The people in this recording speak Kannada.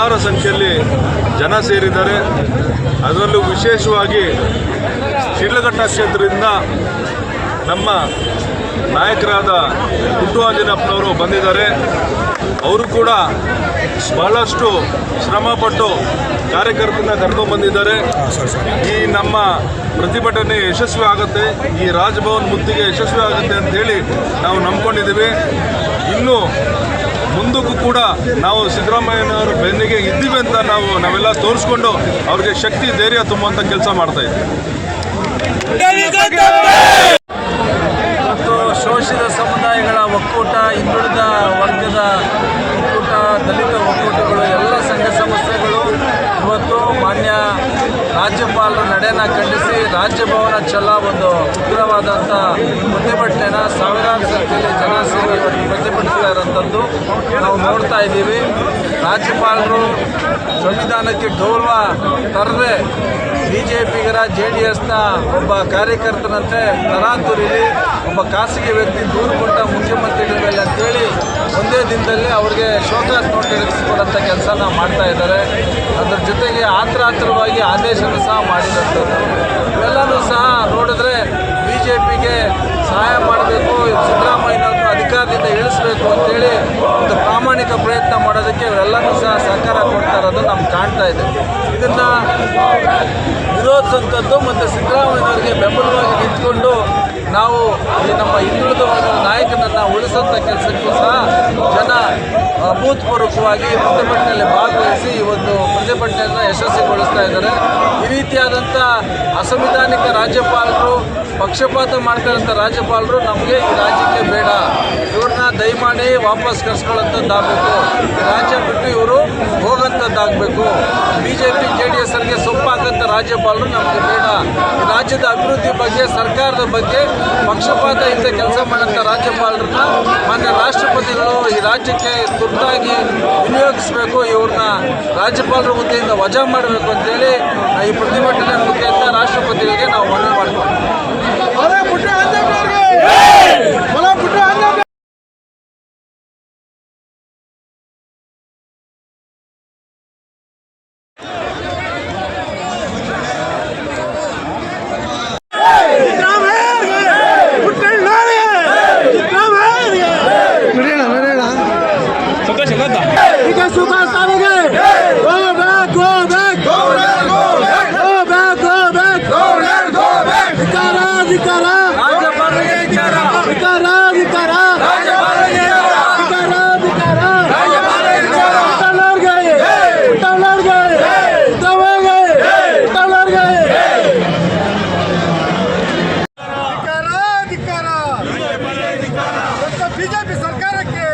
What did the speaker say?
ಅಪಾರ ಸಂಖ್ಯೆಯಲ್ಲಿ ಜನ ಸೇರಿದ್ದಾರೆ. ಅದರಲ್ಲೂ ವಿಶೇಷವಾಗಿ ಶಿಡ್ಲಘಟ್ಟ ಕ್ಷೇತ್ರದಿಂದ ನಮ್ಮ ನಾಯಕರಾದ ಪುಟ್ಟು ಆಂಜನೇಯಪ್ಪನವರು ಬಂದಿದ್ದಾರೆ. ಅವರು ಕೂಡ ಬಹಳಷ್ಟು ಶ್ರಮಪಟ್ಟು ಕಾರ್ಯಕರ್ತರನ್ನ ಕರ್ಕೊಂಡ್ಬಂದಿದ್ದಾರೆ. ಈ ನಮ್ಮ ಪ್ರತಿಭಟನೆ ಯಶಸ್ವಿ ಆಗುತ್ತೆ, ಈ ರಾಜಭವನ್ ಮುತ್ತಿಗೆ ಯಶಸ್ವಿ ಆಗುತ್ತೆ ಅಂತ ಹೇಳಿ ನಾವು ನಂಬ್ಕೊಂಡಿದ್ದೀವಿ. ಇನ್ನು ಮುಂದಕ್ಕೂ ಕೂಡ ನಾವು ಸಿದ್ದರಾಮಯ್ಯನವರ ಬೆನ್ನಿಗೆ ಇದ್ದೀವಿ ಅಂತ ನಾವೆಲ್ಲ ತೋರಿಸ್ಕೊಂಡು ಅವ್ರಿಗೆ ಶಕ್ತಿ ಧೈರ್ಯ ತುಂಬುವಂಥ ಕೆಲಸ ಮಾಡ್ತಾ ಇದ್ದೀವಿ. ಇವತ್ತು ಶೋಷಿತ ಸಮುದಾಯಗಳ ಒಕ್ಕೂಟ, ಹಿಂದುಳಿದ ವರ್ಗದ ಒಕ್ಕೂಟ, ದಲಿತ ಒಕ್ಕೂಟಗಳು, ಎಲ್ಲ ಸಂಘ ಸಂಸ್ಥೆಗಳು ಇವತ್ತು ಮಾನ್ಯ ರಾಜ್ಯಪಾಲರ ನಡೆಯನ್ನು ಖಂಡಿಸಿ ರಾಜಭವನ ಚೆಲ್ಲ ಒಂದು ಉಗ್ರವಾದಂಥ ಪ್ರತಿಭಟನೆನ ಸಾವಿರಾರು ಸಂಖ್ಯೆಯಲ್ಲಿ ಜನ ಸೇರಿ ಪ್ರತಿಭಟಿಸ್ತಾ ಇರೋಂಥದ್ದು ನಾವು ನೋಡ್ತಾ ಇದ್ದೀವಿ. ರಾಜ್ಯಪಾಲರು ಸಂವಿಧಾನಕ್ಕೆ ಗೌರವ ತರದೆ BJPಗರ JDSನ ಒಬ್ಬ ಕಾರ್ಯಕರ್ತನಂತೆ ತರಾತುರಿಲಿ ಒಬ್ಬ ಖಾಸಗಿ ವ್ಯಕ್ತಿ ದೂರು ಕೊಟ್ಟ ಮುಖ್ಯಮಂತ್ರಿಗಳ ಮೇಲೆ ಅಂತೇಳಿ ಒಂದೇ ದಿನದಲ್ಲಿ ಅವ್ರಿಗೆ ಶೋಕಾಸ್ ನೋಟಿಸ್ ಕೊಡೋಂಥ ಕೆಲಸನ ಮಾಡ್ತಾ ಇದ್ದಾರೆ. ಅದರ ಜೊತೆಗೆ ಆತುರವಾಗಿ ಆದೇಶನೂ ಸಹ ಮಾಡಿದಂಥದ್ದು. ಇವೆಲ್ಲನೂ ಸಹ ನೋಡಿದ್ರೆ BJPಗೆ ಸಹಾಯ ಮಾಡಬೇಕು, ಸಿದ್ದರಾಮಯ್ಯನವ್ರನ್ನ ಅಧಿಕಾರದಿಂದ ಇಳಿಸಬೇಕು ಅಂತೇಳಿ ಒಂದು ಪ್ರಾಮಾಣಿಕ ಪ್ರಯತ್ನ ಮಾಡೋದಕ್ಕೆ ಇವರೆಲ್ಲನೂ ಸಹ ಸಹಕಾರ ಕೊಡ್ತಾ ಇರೋದು ನಮ್ಗೆ ಕಾಣ್ತಾ ಇದೆ. ಇದನ್ನು ವಿರೋಧಿಸುವಂಥದ್ದು ಮತ್ತು ಸಿದ್ದರಾಮಯ್ಯನವರಿಗೆ ಬೆಂಬಲವಾಗಿ ನಿಂತ್ಕೊಂಡು ನಾವು ಈ ನಮ್ಮ ಹಿಂದುಳಿದ ವರ್ಗದ ನಾಯಕನನ್ನು ಉಳಿಸುವಂಥ ಕೆಲಸಕ್ಕೂ ಸಹ ಜನ ಅಭೂತಪೂರ್ವಕವಾಗಿ ಪ್ರತಿಭಟನೆಯಲ್ಲಿ ಭಾಗವಹಿಸಿ ಈ ಒಂದು ಪ್ರತಿಭಟನೆಯನ್ನು ಯಶಸ್ವಿಗೊಳಿಸ್ತಾ ಇದ್ದಾರೆ. ಈ ರೀತಿಯಾದಂಥ ಅಸಂವಿಧಾನಿಕ ರಾಜ್ಯಪಾಲರು, ಪಕ್ಷಪಾತ ಮಾಡ್ತಾ ಇರೋಂಥ ರಾಜ್ಯಪಾಲರು ನಮಗೆ ಈ ರಾಜ್ಯಕ್ಕೆ ಬೇಡ, ಇವ್ರನ್ನ ದಯಮಾಡಿ ವಾಪಸ್ ಕರ್ಸ್ಕೊಳ್ಳೋಂಥದ್ದಾಗಬೇಕು, ರಾಜ್ಯ ಬಿಟ್ಟು ಇವರು ಹೋಗೋಂಥದ್ದಾಗಬೇಕು. BJP JDSರಿಗೆ ಸೊಪ್ಪಾಗಂಥ ರಾಜ್ಯಪಾಲರು ನಮಗೆ ಬೇಡ. ಈ ರಾಜ್ಯದ ಅಭಿವೃದ್ಧಿ ಬಗ್ಗೆ, ಸರ್ಕಾರದ ಬಗ್ಗೆ ಪಕ್ಷಪಾತ ಇಲ್ಲದೆ ಕೆಲಸ ಮಾಡೋಂಥ ರಾಜ್ಯಪಾಲರನ್ನ ಮಾನ್ಯ ರಾಷ್ಟ್ರಪತಿಗಳು ಈ ರಾಜ್ಯಕ್ಕೆ ತುರ್ತಾಗಿ ವಿನಿಯೋಗಿಸಬೇಕು, ಇವ್ರನ್ನ ರಾಜ್ಯಪಾಲರ ಹುದ್ದೆಯಿಂದ ವಜಾ ಮಾಡಬೇಕು ಅಂತೇಳಿ ಈ ಪ್ರತಿಭಟನೆ ಮುಖೇನ ರಾಷ್ಟ್ರಪತಿಗಳಿಗೆ ನಾವು ಮನವಿ ಮಾಡ್ತೀವಿ. BJP ಸರ್ಕಾರಕ್ಕೆ